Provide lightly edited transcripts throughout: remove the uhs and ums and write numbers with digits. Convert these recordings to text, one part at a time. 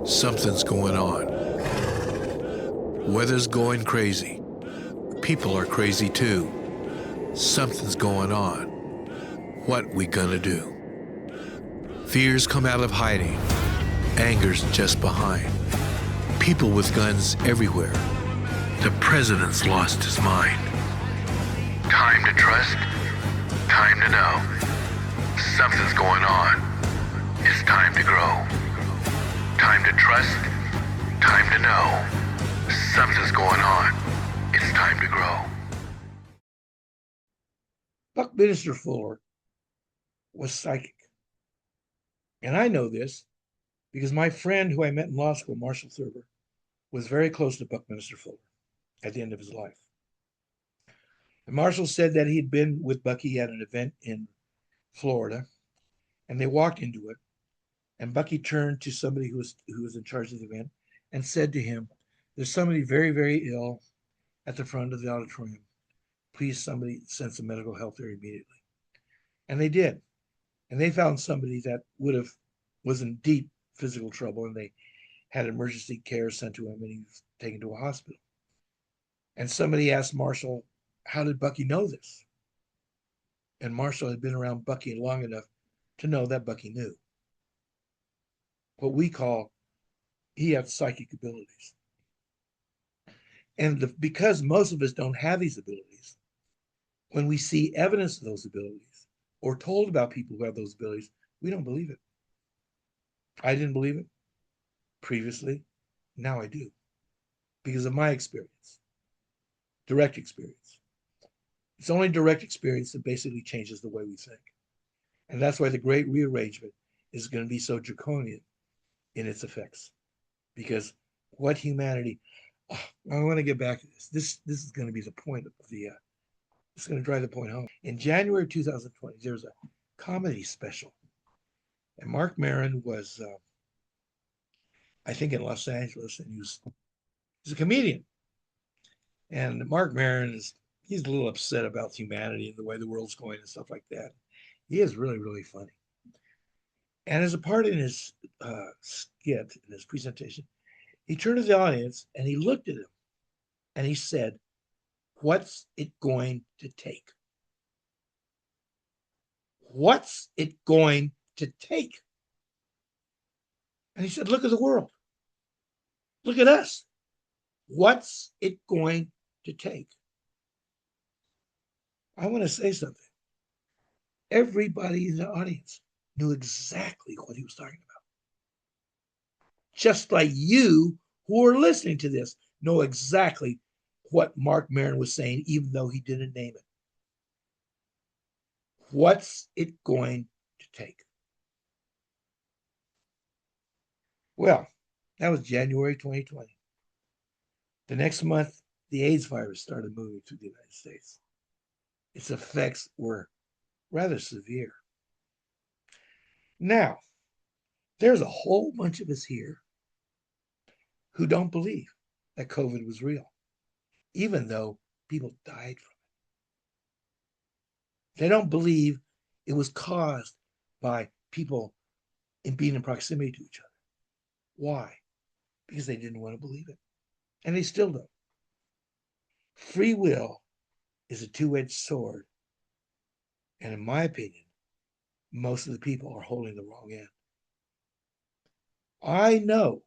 Something's going on. Weather's going crazy. People are crazy too. Something's going on. What we gonna do? Fears come out of hiding. Anger's just behind. People with guns everywhere. The president's lost his mind. Time to trust. Time to know. Something's going on. It's time to grow. Time to trust. Time to know. Something's going on. It's time to grow. Buckminster Fuller was psychic. And I know this because my friend who I met in law school, Marshall Thurber, was very close to Buckminster Fuller at the end of his life. And Marshall said that he'd been with Bucky at an event in Florida, and they walked into it, and Bucky turned to somebody who was in charge of the event and said to him, "There's somebody very, very ill at the front of the auditorium. Please, somebody send some medical help there immediately." And they did. And they found somebody that was in deep physical trouble, and they had emergency care sent to him, and he was taken to a hospital. And somebody asked Marshall, how did Bucky know this? And Marshall had been around Bucky long enough to know that Bucky knew. What we call, he had psychic abilities. And because most of us don't have these abilities, when we see evidence of those abilities or told about people who have those abilities, we don't believe it. I didn't believe it previously. Now I do, because of my experience, direct experience. It's only direct experience that basically changes the way we think. And that's why the Great Rearrangement is going to be so draconian in its effects. Because what humanity, I want to get back to this. This is going to be the point of it's going to drive the point home. In January 2020, there was a comedy special. And Marc Maron was, I think, in Los Angeles, and he's a comedian. And Marc Maron he's a little upset about humanity and the way the world's going and stuff like that. He is really, really funny. And as a part in his skit, in his presentation, he turned to the audience and he looked at him and he said, "What's it going to take? What's it going to take?" And he said, "Look at the world. Look at us. What's it going to take?" I want to say something. Everybody in the audience knew exactly what he was talking about. Just like you who are listening to this know exactly what Marc Maron was saying, even though he didn't name it. What's it going to take? Well, that was January 2020. The next month, the AIDS virus started moving through the United States. Its effects were rather severe. Now, there's a whole bunch of us here who don't believe that COVID was real, even though people died from it. They don't believe it was caused by people being in proximity to each other. Why? Because they didn't want to believe it. And they still don't. Free will is a two-edged sword. And in my opinion, most of the people are holding the wrong end. I know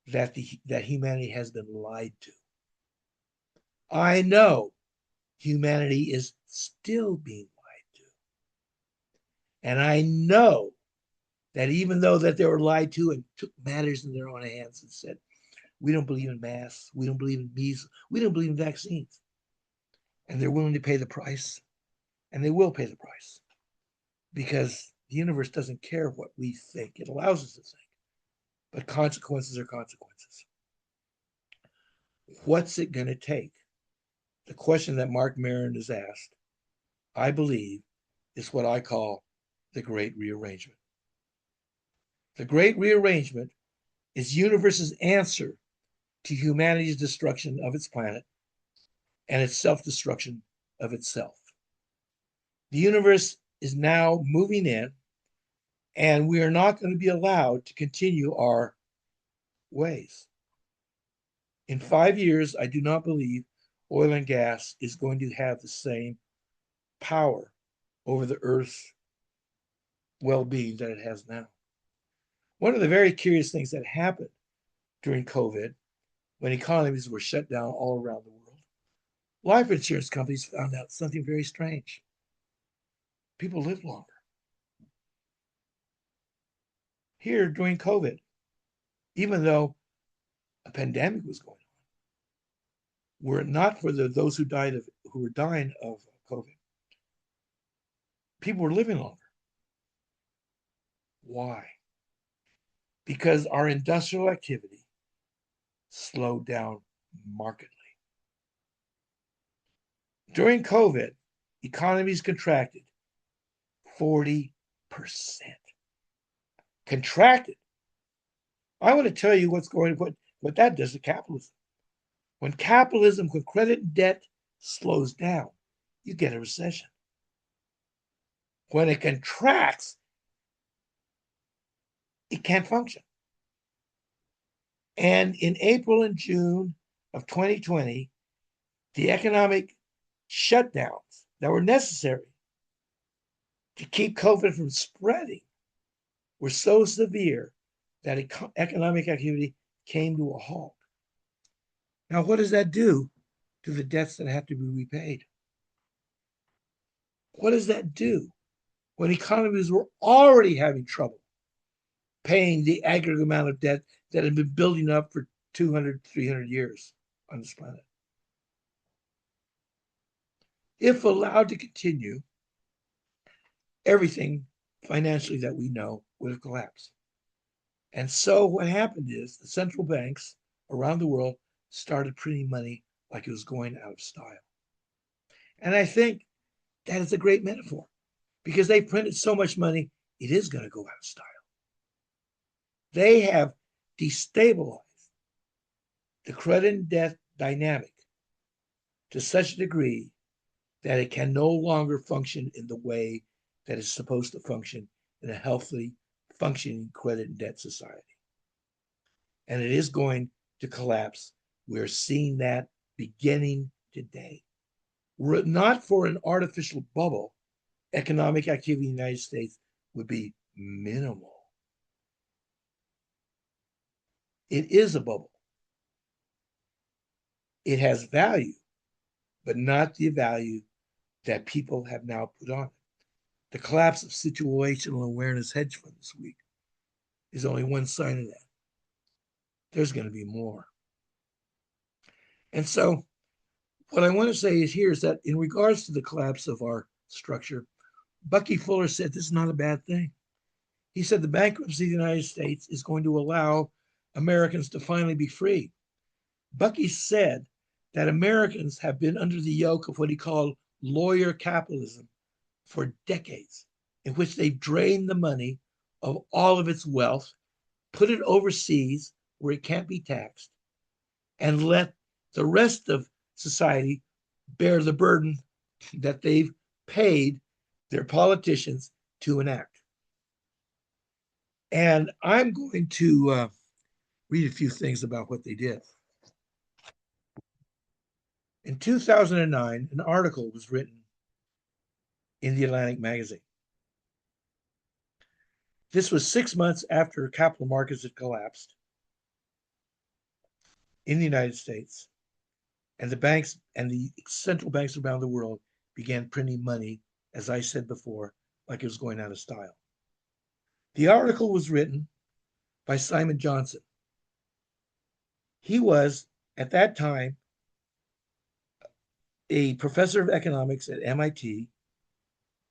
that humanity has been lied to. I know humanity is still being lied to. And I know that even though that they were lied to and took matters in their own hands and said, "We don't believe in masks, we don't believe in measles, we don't believe in vaccines," and they're willing to pay the price, and they will pay the price, because the universe doesn't care what we think. It allows us to think, but consequences are consequences. What's it going to take? The question that Marc Maron has asked, I believe, is what I call the Great Rearrangement. The Great Rearrangement is the universe's answer to humanity's destruction of its planet and its self-destruction of itself. The universe is now moving in, and we are not going to be allowed to continue our ways. In 5 years, I do not believe oil and gas is going to have the same power over the Earth's well-being that it has now. One of the very curious things that happened during COVID, when economies were shut down all around the world, life insurance companies found out something very strange. People lived longer. Here during COVID, even though a pandemic was going on, were it not for those who were dying of COVID, people were living longer. Why? Because our industrial activity slowed down markedly. During COVID, economies contracted 40%. Contracted. I want to tell you what that does to capitalism. When capitalism, when credit and debt slows down, you get a recession. When it contracts, it can't function. And in April and June of 2020, the economic shutdowns that were necessary to keep COVID from spreading were so severe that economic activity came to a halt. Now, what does that do to the debts that have to be repaid? What does that do when economies were already having trouble paying the aggregate amount of debt that had been building up for 200, 300 years on this planet? If allowed to continue, everything financially that we know would have collapsed. And so what happened is the central banks around the world started printing money like it was going out of style. And I think that is a great metaphor because they printed so much money, it is going to go out of style. They have destabilized the credit and debt dynamic to such a degree that it can no longer function in the way that it's supposed to function in a healthy, functioning credit and debt society. And it is going to collapse. We're seeing that beginning today. Were it not for an artificial bubble, economic activity in the United States would be minimal. It is a bubble. It has value, but not the value that people have now put on it. The collapse of situational awareness hedge fund this week is only one sign of that. There's going to be more. And so what I want to say is here is that in regards to the collapse of our structure, Bucky Fuller said this is not a bad thing. He said the bankruptcy of the United States is going to allow Americans to finally be free. Bucky said that Americans have been under the yoke of what he called lawyer capitalism for decades, in which they've drained the money of all of its wealth, put it overseas where it can't be taxed, and let the rest of society bear the burden that they've paid their politicians to enact. And I'm going to read a few things about what they did. In 2009, an article was written in the Atlantic magazine. This was 6 months after capital markets had collapsed in the United States, and the banks and the central banks around the world began printing money, as I said before, like it was going out of style. The article was written by Simon Johnson. He was, at that time, a professor of economics at MIT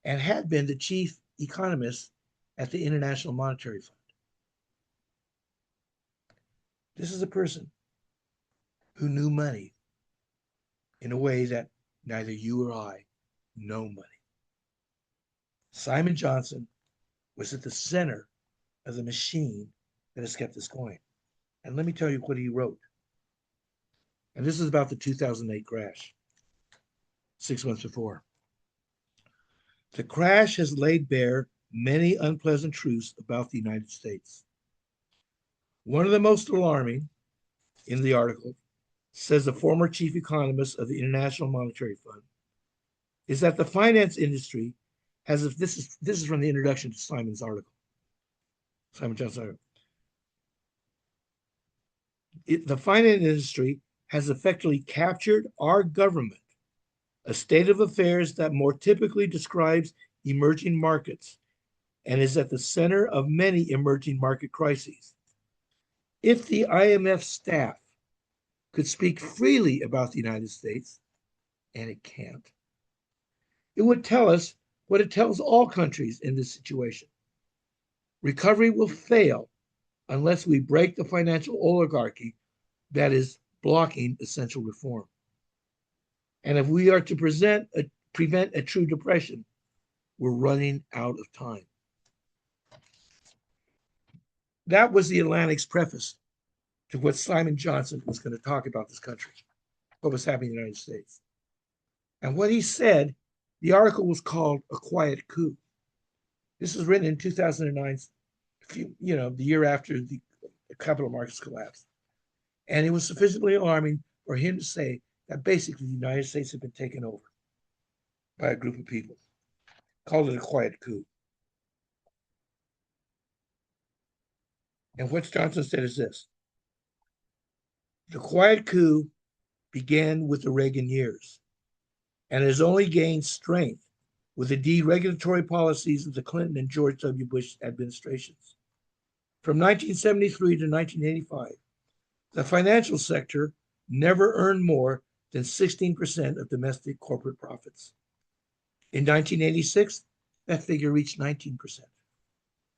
and had been the chief economist at the International Monetary Fund. This is a person who knew money in a way that neither you or I know money. Simon Johnson was at the center of the machine that has kept us going. And let me tell you what he wrote. And this is about the 2008 crash. 6 months before. The crash has laid bare many unpleasant truths about the United States. One of the most alarming in the article, says the former chief economist of the International Monetary Fund, is that the finance industry has, this is from the introduction to Simon's article, Simon Johnson's article. The finance industry has effectively captured our government, a state of affairs that more typically describes emerging markets and is at the center of many emerging market crises. If the IMF staff could speak freely about the United States, and it can't, it would tell us what it tells all countries in this situation. Recovery will fail unless we break the financial oligarchy that is blocking essential reform. And if we are to prevent a true depression, we're running out of time. That was the Atlantic's preface to what Simon Johnson was going to talk about this country, what was happening in the United States. And what he said, the article was called A Quiet Coup. This was written in 2009, the year after the capital markets collapsed. And it was sufficiently alarming for him to say that basically the United States had been taken over by a group of people. Called it a quiet coup. And what Johnson said is this: the quiet coup began with the Reagan years and has only gained strength with the deregulatory policies of the Clinton and George W. Bush administrations. From 1973 to 1985, the financial sector never earned more than 16% of domestic corporate profits. In 1986, that figure reached 19%.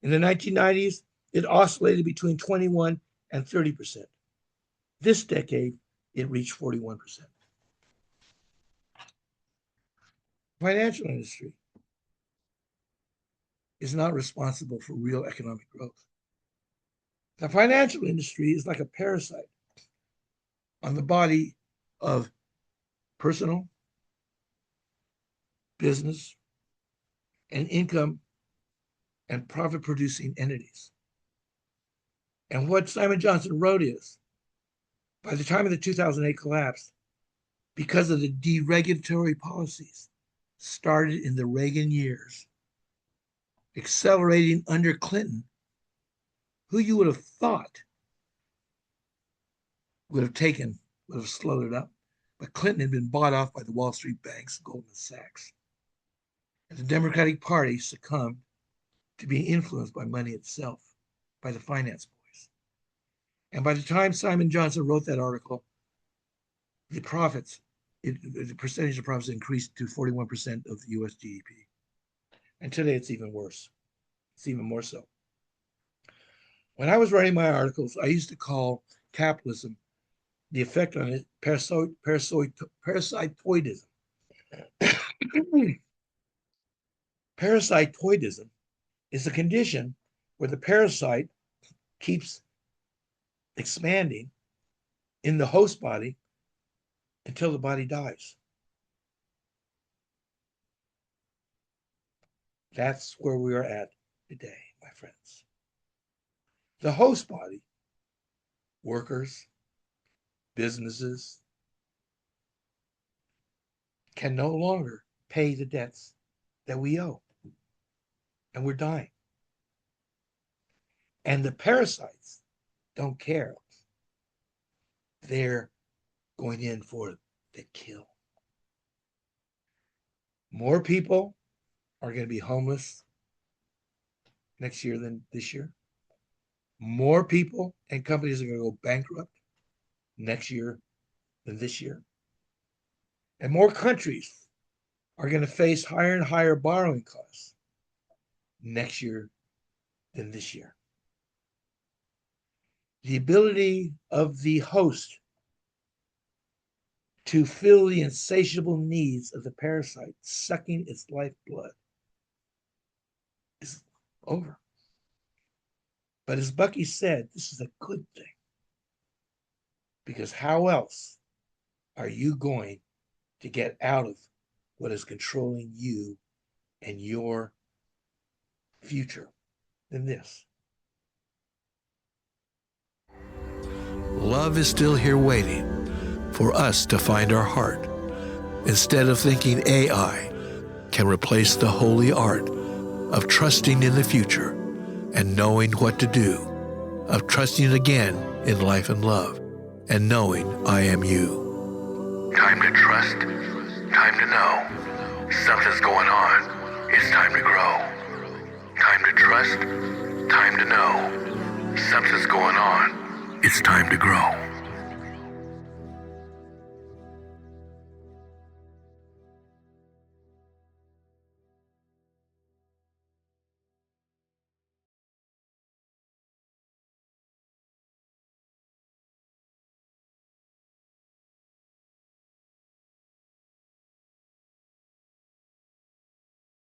In the 1990s, it oscillated between 21 and 30%. This decade, it reached 41%. Financial industry is not responsible for real economic growth. The financial industry is like a parasite on the body of personal, business, and income and profit-producing entities. And what Simon Johnson wrote is, by the time of the 2008 collapse, because of the deregulatory policies started in the Reagan years, accelerating under Clinton, who you would have thought would have slowed it up. But Clinton had been bought off by the Wall Street banks, Goldman Sachs. And the Democratic Party succumbed to being influenced by money itself, by the finance boys. And by the time Simon Johnson wrote that article, the percentage of profits increased to 41% of the US GDP. And today it's even worse. It's even more so. When I was writing my articles, I used to call capitalism, the effect on it, parasitoidism. Parasitoidism is a condition where the parasite keeps expanding in the host body until the body dies. That's where we are at today, my friends. The host body, workers, businesses, can no longer pay the debts that we owe. And we're dying. And the parasites don't care. They're going in for the kill. More people are going to be homeless next year than this year. More people and companies are going to go bankrupt next year than this year. And more countries are going to face higher and higher borrowing costs next year than this year. The ability of the host to fill the insatiable needs of the parasite sucking its lifeblood is over. But as Bucky said, this is a good thing. Because how else are you going to get out of what is controlling you and your future than this. Love is still here waiting for us to find our heart. Instead of thinking AI can replace the holy art of trusting in the future and knowing what to do, of trusting again in life and love, and knowing I am you. Time to trust, time to know. Something's going on. It's time to grow. Time to trust, time to know. Something's going on. It's time to grow.